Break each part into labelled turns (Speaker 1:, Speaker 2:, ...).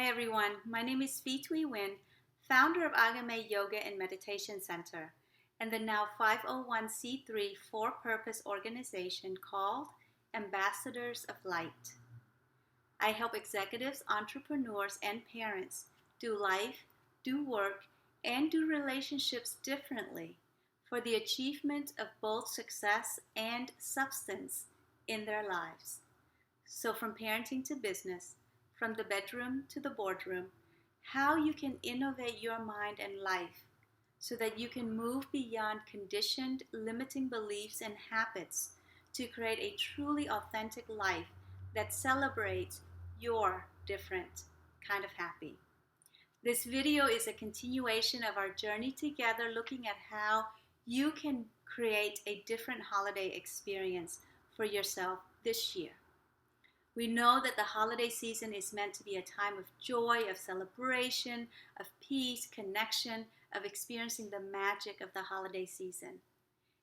Speaker 1: Hi everyone, my name is Phi Thuy Nguyen, founder of Agame Yoga and Meditation Center and the now 501c3 for-purpose organization called Ambassadors of Light. I help executives, entrepreneurs, and parents do life, do work, and do relationships differently for the achievement of both success and substance in their lives. So from parenting to business, from the bedroom to the boardroom, how you can innovate your mind and life so that you can move beyond conditioned, limiting beliefs and habits to create a truly authentic life that celebrates your different kind of happy. This video is a continuation of our journey together, looking at how you can create a different holiday experience for yourself this year. We know that the holiday season is meant to be a time of joy, of celebration, of peace, connection, of experiencing the magic of the holiday season.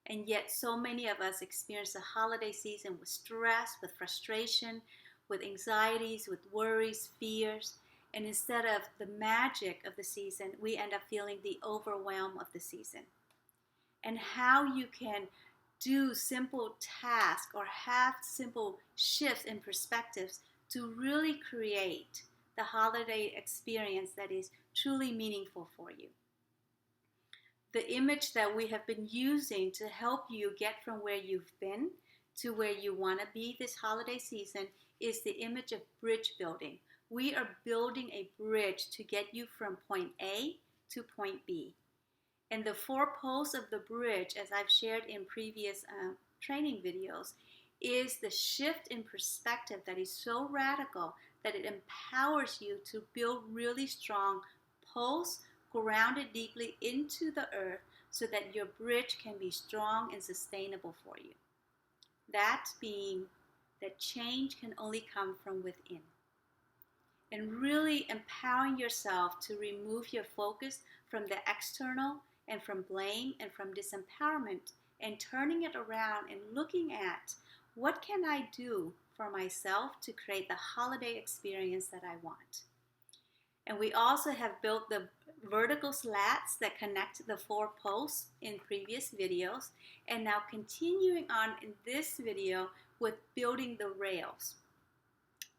Speaker 1: And yet so many of us experience the holiday season with stress, with frustration, with anxieties, with worries, fears. And instead of the magic of the season, we end up feeling the overwhelm of the season. And how you can do simple tasks or have simple shifts in perspectives to really create the holiday experience that is truly meaningful for you. The image that we have been using to help you get from where you've been to where you want to be this holiday season is the image of bridge building. We are building a bridge to get you from point A to point B. And the 4 posts of the bridge, as I've shared in previous training videos, is the shift in perspective that is so radical that it empowers you to build really strong posts grounded deeply into the earth so that your bridge can be strong and sustainable for you. That being that change can only come from within. And really empowering yourself to remove your focus from the external and from blame and from disempowerment and turning it around and looking at what can I do for myself to create the holiday experience that I want. And we also have built the vertical slats that connect the 4 posts in previous videos, and now continuing on in this video with building the rails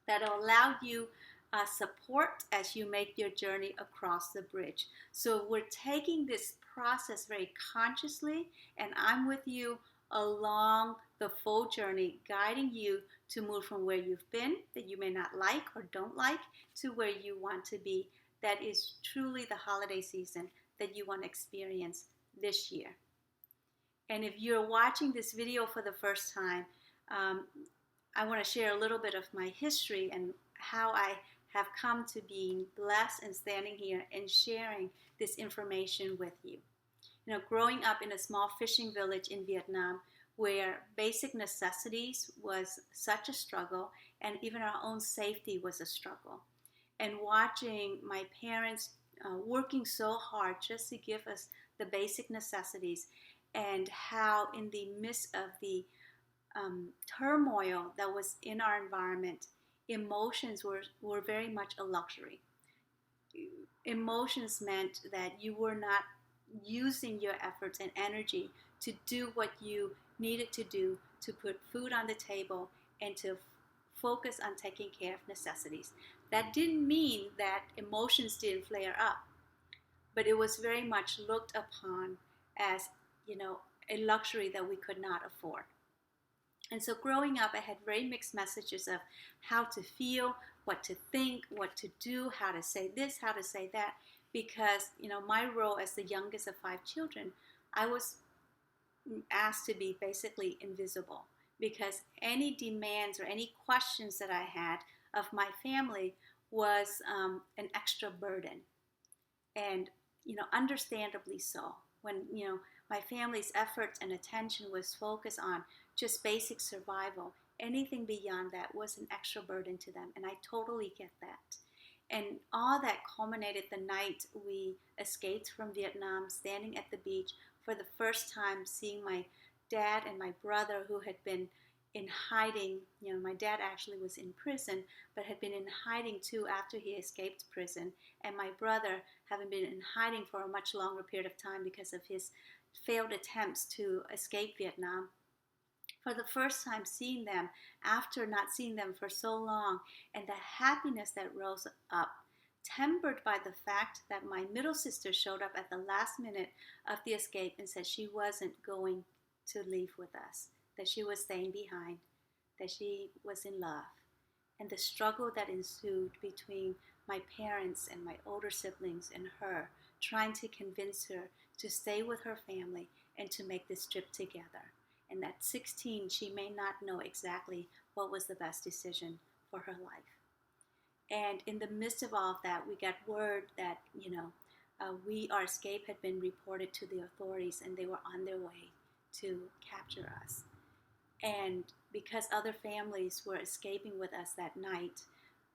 Speaker 1: that allow you support as you make your journey across the bridge. So we're taking this process very consciously, and I'm with you along the full journey, guiding you to move from where you've been that you may not like or don't like to where you want to be. That is truly the holiday season that you want to experience this year. And if you're watching this video for the first time, I want to share a little bit of my history and how I have come to being blessed and standing here and sharing this information with you. You know, growing up in a small fishing village in Vietnam where basic necessities was such a struggle and even our own safety was a struggle. And watching my parents working so hard just to give us the basic necessities, and how in the midst of the turmoil that was in our environment, emotions were very much a luxury. Emotions meant that you were not using your efforts and energy to do what you needed to do to put food on the table and to focus on taking care of necessities. That didn't mean that emotions didn't flare up, but it was very much looked upon as, a luxury that we could not afford. And so growing up, I had very mixed messages of how to feel, what to think, what to do, how to say this, how to say that, because, my role as the youngest of 5 children, I was asked to be basically invisible, because any demands or any questions that I had of my family was an extra burden. And, understandably so. When, my family's efforts and attention was focused on just basic survival, anything beyond that was an extra burden to them. And I totally get that. And all that culminated the night we escaped from Vietnam, standing at the beach for the first time, seeing my dad and my brother, who had been, in hiding. My dad actually was in prison, but had been in hiding too after he escaped prison. And my brother having been in hiding for a much longer period of time because of his failed attempts to escape Vietnam. For the first time seeing them after not seeing them for so long, and the happiness that rose up, tempered by the fact that my middle sister showed up at the last minute of the escape and said she wasn't going to leave with us, that she was staying behind, that she was in love. And the struggle that ensued between my parents and my older siblings and her, trying to convince her to stay with her family and to make this trip together. And at 16, she may not know exactly what was the best decision for her life. And in the midst of all of that, we got word that, our escape had been reported to the authorities and they were on their way to capture us. And because other families were escaping with us that night,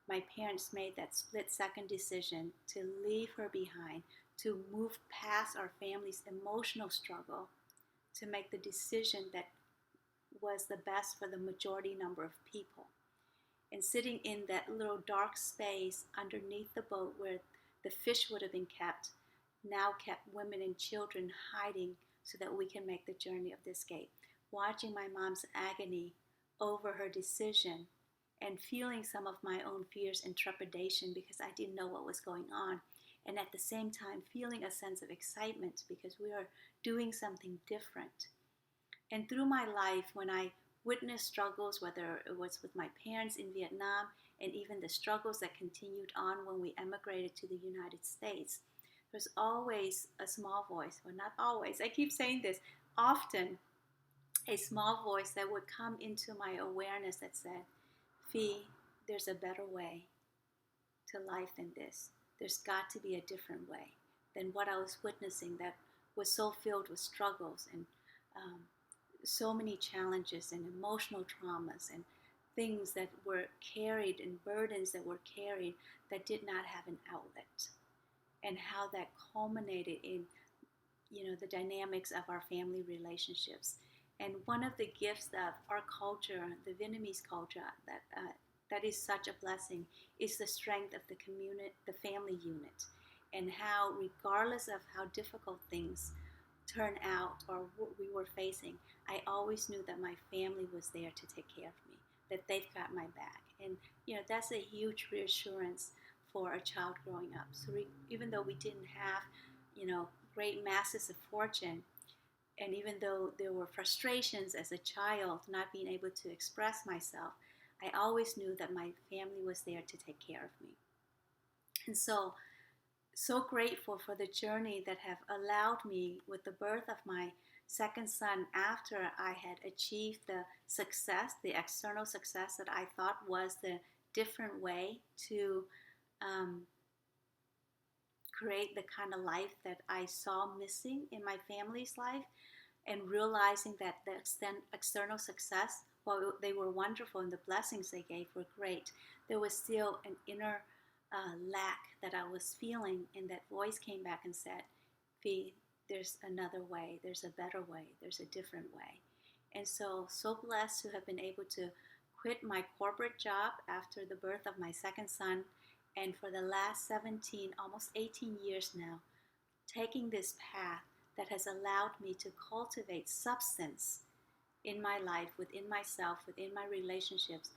Speaker 1: my parents made that split-second decision to leave her behind, to move past our family's emotional struggle, to make the decision that was the best for the majority number of people. And sitting in that little dark space underneath the boat where the fish would have been kept, now kept women and children hiding so that we can make the journey of the escape. Watching my mom's agony over her decision and feeling some of my own fears and trepidation because I didn't know what was going on. And at the same time, feeling a sense of excitement because we are doing something different. And through my life, when I witnessed struggles, whether it was with my parents in Vietnam and even the struggles that continued on when we emigrated to the United States, there's always a small voice, well, not always, I keep saying this, often a small voice that would come into my awareness that said, Fee, there's a better way to life than this. There's got to be a different way than what I was witnessing that was so filled with struggles and so many challenges and emotional traumas and things that were carried and burdens that were carried that did not have an outlet, and how that culminated in the dynamics of our family relationships. And one of the gifts of our culture, the Vietnamese culture, that is such a blessing, is the strength of the community, the family unit, and how regardless of how difficult things turn out or what we were facing, I always knew that my family was there to take care of me, that they've got my back. And that's a huge reassurance for a child growing up. So even though we didn't have great masses of fortune, and even though there were frustrations as a child not being able to express myself, I always knew that my family was there to take care of me. And so grateful for the journey that have allowed me, with the birth of my second son, after I had achieved the success, the external success that I thought was the different way to create the kind of life that I saw missing in my family's life, and realizing that the external success, while they were wonderful and the blessings they gave were great, there was still an inner lack that I was feeling, and that voice came back and said, Fee, there's another way, there's a better way, there's a different way. And so blessed to have been able to quit my corporate job after the birth of my second son, and for the last 17, almost 18 years now, taking this path that has allowed me to cultivate substance in my life, within myself, within my relationships,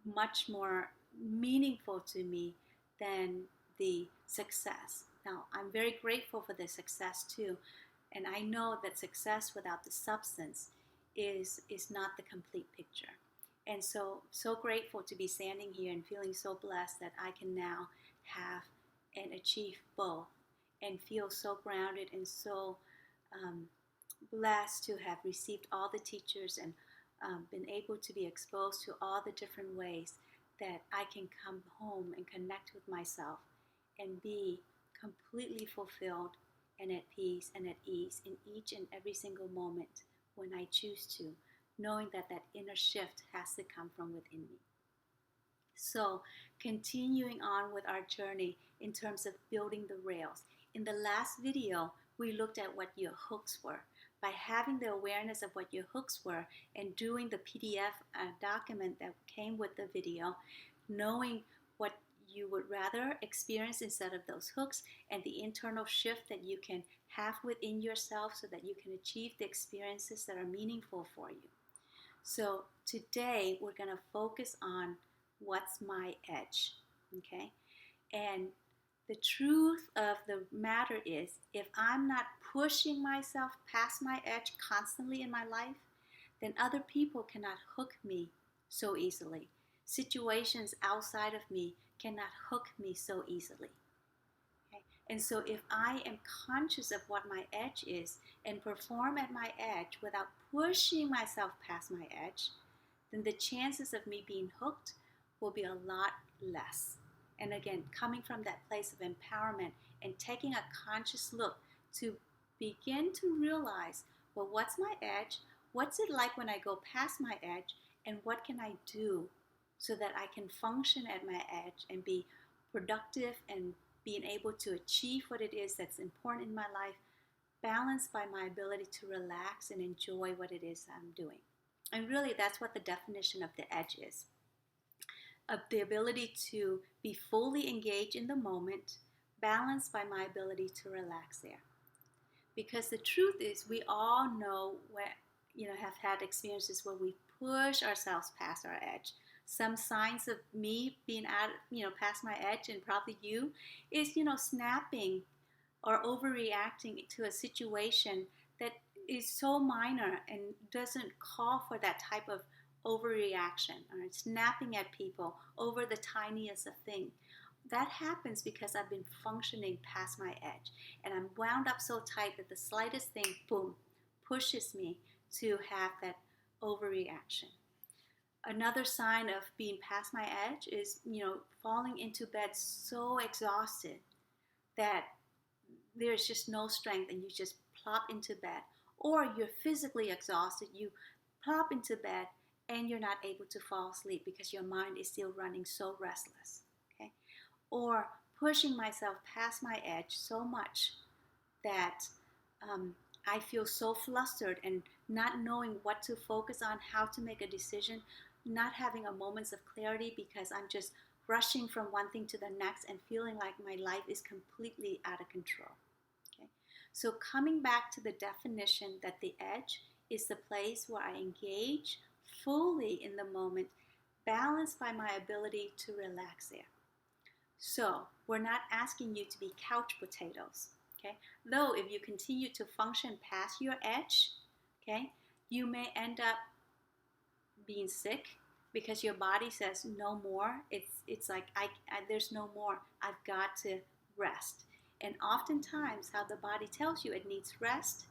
Speaker 1: much more meaningful to me than the success. Now, I'm very grateful for the success too, and I know that success without the substance is not the complete picture. And so grateful to be standing here and feeling so blessed that I can now have and achieve both, and feel so grounded and so blessed to have received all the teachers and been able to be exposed to all the different ways that I can come home and connect with myself and be completely fulfilled and at peace and at ease in each and every single moment when I choose to, knowing that inner shift has to come from within me. So continuing on with our journey in terms of building the rails. In the last video, we looked at what your hooks were, by having the awareness of what your hooks were and doing the PDF document that came with the video, knowing what you would rather experience instead of those hooks, and the internal shift that you can have within yourself so that you can achieve the experiences that are meaningful for you. So today we're going to focus on what's my edge, okay? And the truth of the matter is, if I'm not pushing myself past my edge constantly in my life, then other people cannot hook me so easily. Situations outside of me cannot hook me so easily. Okay? And so if I am conscious of what my edge is and perform at my edge without pushing myself past my edge, then the chances of me being hooked will be a lot less. And again, coming from that place of empowerment and taking a conscious look to begin to realize, well, what's my edge? What's it like when I go past my edge? And what can I do so that I can function at my edge and be productive and being able to achieve what it is that's important in my life, balanced by my ability to relax and enjoy what it is I'm doing. And really, that's what the definition of the edge is. Of the ability to be fully engaged in the moment, balanced by my ability to relax there. Because the truth is, we all know have had experiences where we push ourselves past our edge. Some signs of me being past my edge, and probably you, is snapping or overreacting to a situation that is so minor and doesn't call for that type of overreaction, or snapping at people over the tiniest of thing. That happens because I've been functioning past my edge, and I'm wound up so tight that the slightest thing, boom, pushes me to have that overreaction. Another sign of being past my edge is, falling into bed so exhausted that there's just no strength and you just plop into bed. Or you're physically exhausted, you plop into bed and you're not able to fall asleep because your mind is still running so restless, okay? Or pushing myself past my edge so much that I feel so flustered and not knowing what to focus on, how to make a decision, not having a moments of clarity because I'm just rushing from one thing to the next and feeling like my life is completely out of control. Okay? So coming back to the definition that the edge is the place where I engage fully in the moment, balanced by my ability to relax there. So we're not asking you to be couch potatoes, okay? Though if you continue to function past your edge, okay, you may end up being sick because your body says no more. It's like there's no more. I've got to rest. And oftentimes how the body tells you it needs rest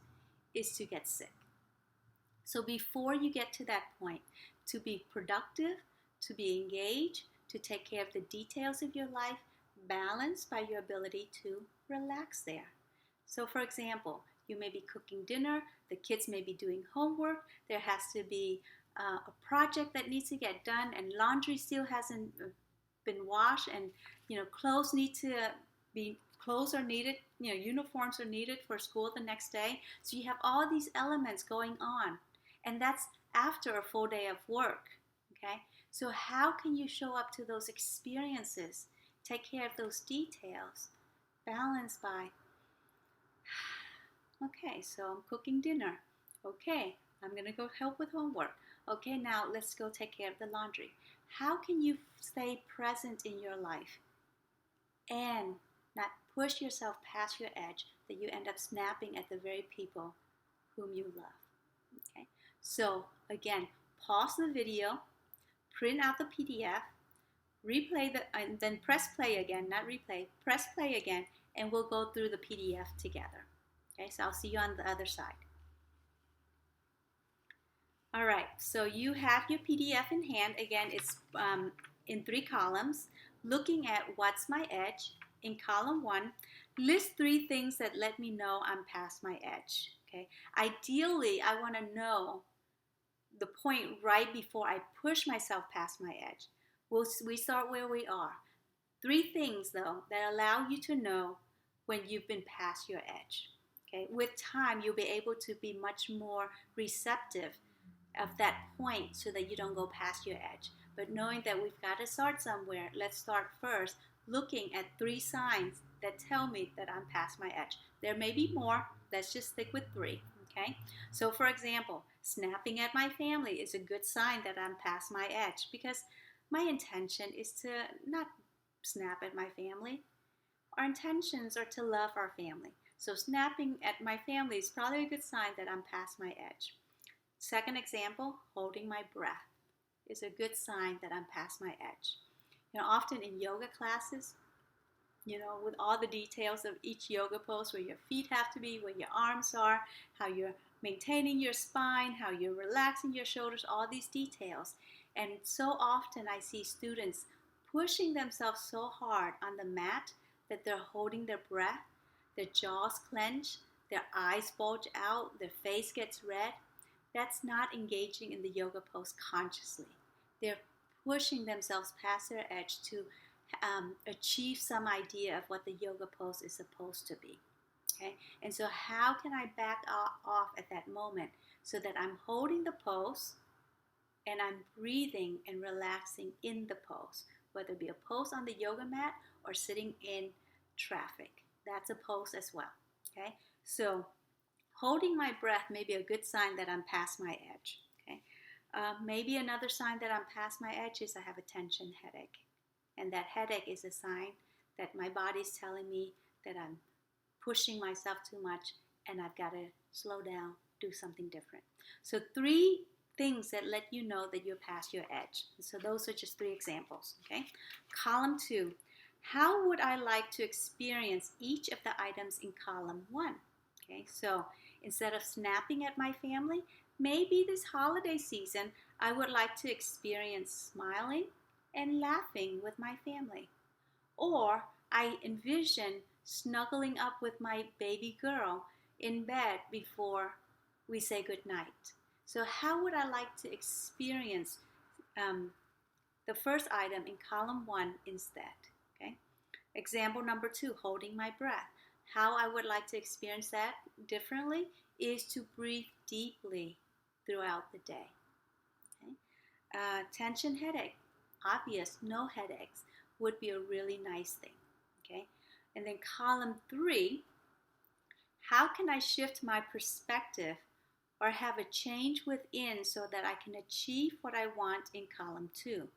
Speaker 1: is to get sick. So before you get to that point, to be productive, to be engaged, to take care of the details of your life, balanced by your ability to relax there. So for example, you may be cooking dinner, the kids may be doing homework, there has to be a project that needs to get done, and laundry still hasn't been washed, and clothes are needed, uniforms are needed for school the next day. So you have all these elements going on, and that's after a full day of work, okay? So how can you show up to those experiences, take care of those details, balanced by, okay, so I'm cooking dinner. Okay, I'm going to go help with homework. Okay, now let's go take care of the laundry. How can you stay present in your life and not push yourself past your edge that you end up snapping at the very people whom you love? Okay, so again, pause the video, print out the PDF, replay and then press play again, not replay, press play again, and we'll go through the PDF together. Okay, so I'll see you on the other side. All right, so you have your PDF in hand. Again, it's in 3 columns. Looking at what's my edge, in column 1, list 3 things that let me know I'm past my edge. Okay, ideally, I want to know the point right before I push myself past my edge. We start where we are. 3 things, though, that allow you to know when you've been past your edge. Okay, with time, you'll be able to be much more receptive of that point so that you don't go past your edge. But knowing that we've got to start somewhere, let's start first looking at 3 signs that tell me that I'm past my edge. There may be more, let's just stick with 3. Okay, so for example, snapping at my family is a good sign that I'm past my edge, because my intention is to not snap at my family. Our intentions are to love our family. So snapping at my family is probably a good sign that I'm past my edge. Second example, holding my breath is a good sign that I'm past my edge. Often in yoga classes, with all the details of each yoga pose, where your feet have to be, where your arms are, how you're maintaining your spine, how you're relaxing your shoulders, all these details. And so often I see students pushing themselves so hard on the mat that they're holding their breath, their jaws clench, their eyes bulge out, their face gets red. That's not engaging in the yoga pose consciously. They're pushing themselves past their edge to achieve some idea of what the yoga pose is supposed to be. Okay, and so how can I back off at that moment so that I'm holding the pose and I'm breathing and relaxing in the pose, whether it be a pose on the yoga mat or sitting in traffic. That's a pose as well. Okay, so holding my breath may be a good sign that I'm past my edge. Okay, maybe another sign that I'm past my edge is I have a tension headache. And that headache is a sign that my body's telling me that I'm pushing myself too much and I've got to slow down, do something different. So 3 things that let you know that you're past your edge. So those are just 3 examples. Okay. Column 2. How would I like to experience each of the items in column 1? Okay. So instead of snapping at my family, maybe this holiday season I would like to experience smiling and laughing with my family. Or I envision snuggling up with my baby girl in bed before we say goodnight. So how would I like to experience the first item in column 1 instead? Okay. Example number 2, holding my breath. How I would like to experience that differently is to breathe deeply throughout the day. Okay. Tension headache. Obvious, no headaches would be a really nice thing. Okay. And then column 3, how can I shift my perspective or have a change within so that I can achieve what I want in column 2?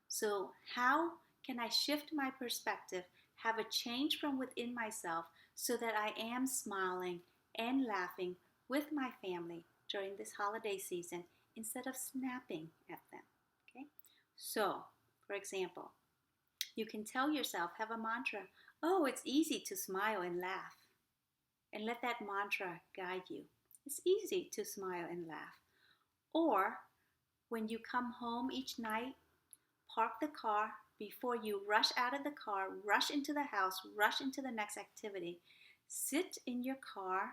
Speaker 1: So how can I shift my perspective, have a change from within myself so that I am smiling and laughing with my family during this holiday season instead of snapping at them? Okay. So, for example, you can tell yourself, have a mantra, oh, it's easy to smile and laugh. And let that mantra guide you. It's easy to smile and laugh. Or when you come home each night, park the car before you rush out of the car, rush into the house, rush into the next activity. Sit in your car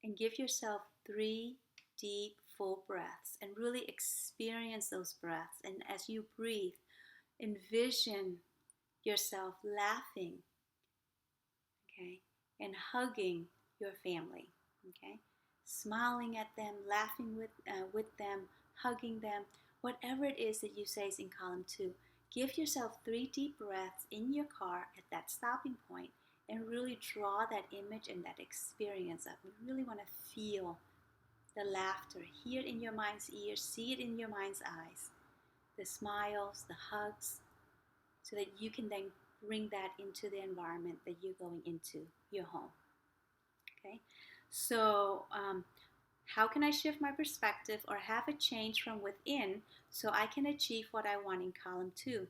Speaker 1: and give yourself 3 deep, full breaths and really experience those breaths. And as you breathe, envision yourself laughing, okay, and hugging your family, okay, smiling at them, laughing with them, hugging them, whatever it is that you say is in column 2. Give yourself 3 deep breaths in your car at that stopping point and really draw that image and that experience up. You really want to feel the laughter, hear it in your mind's ears, see it in your mind's eyes, the smiles, the hugs, so that you can then bring that into the environment that you're going into, your home. Okay, so how can I shift my perspective or have a change from within so I can achieve what I want in column 2?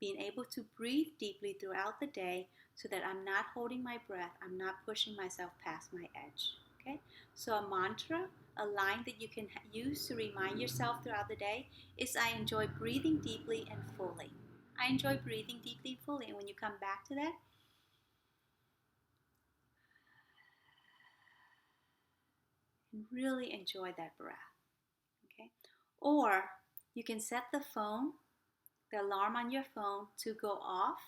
Speaker 1: Being able to breathe deeply throughout the day so that I'm not holding my breath, I'm not pushing myself past my edge. Okay, so a mantra, a line that you can use to remind yourself throughout the day is, I enjoy breathing deeply and fully. I enjoy breathing deeply and fully. And when you come back to that, and really enjoy that breath. Okay? Or you can set the phone, the alarm on your phone, to go off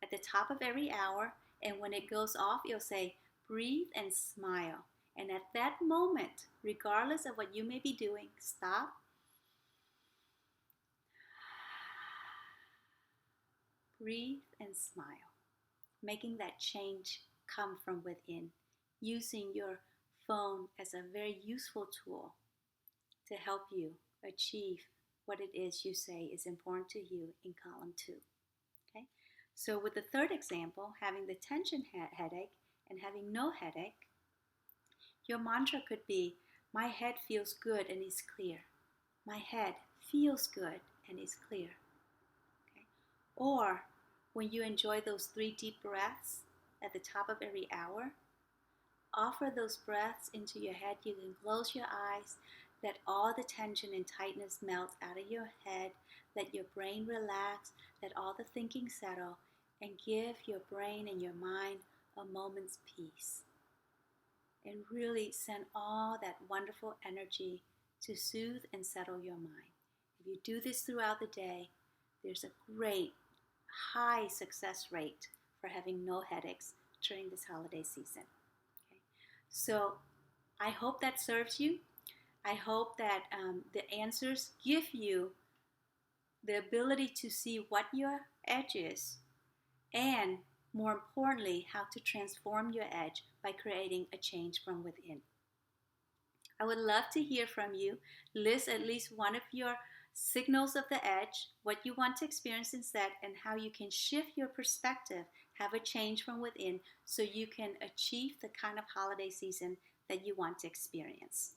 Speaker 1: at the top of every hour. And when it goes off, you'll say, breathe and smile. And at that moment, regardless of what you may be doing, stop, breathe and smile, making that change come from within, using your phone as a very useful tool to help you achieve what it is you say is important to you in column 2. Okay? So with the third example, having the tension headache and having no headache, your mantra could be, my head feels good and is clear. My head feels good and is clear. Okay? Or when you enjoy those 3 deep breaths at the top of every hour, offer those breaths into your head. You can close your eyes, let all the tension and tightness melt out of your head, let your brain relax, let all the thinking settle, and give your brain and your mind a moment's peace. And really send all that wonderful energy to soothe and settle your mind. If you do this throughout the day, there's a great high success rate for having no headaches during this holiday season. Okay? So I hope that serves you. I hope that the answers give you the ability to see what your edge is, and more importantly, how to transform your edge by creating a change from within. I would love to hear from you. List at least one of your signals of the edge, what you want to experience instead, and how you can shift your perspective, have a change from within, so you can achieve the kind of holiday season that you want to experience.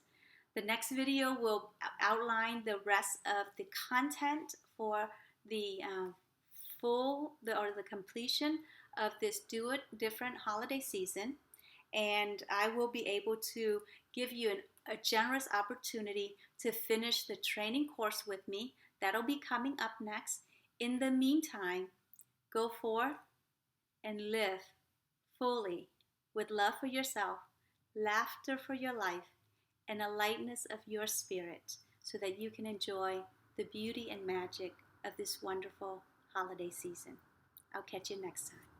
Speaker 1: The next video will outline the rest of the content for the the completion of this Do It Different holiday season, and I will be able to give you a generous opportunity to finish the training course with me. That'll be coming up next. In the meantime, go forth and live fully with love for yourself, laughter for your life, and a lightness of your spirit, so that you can enjoy the beauty and magic of this wonderful holiday season. I'll catch you next time.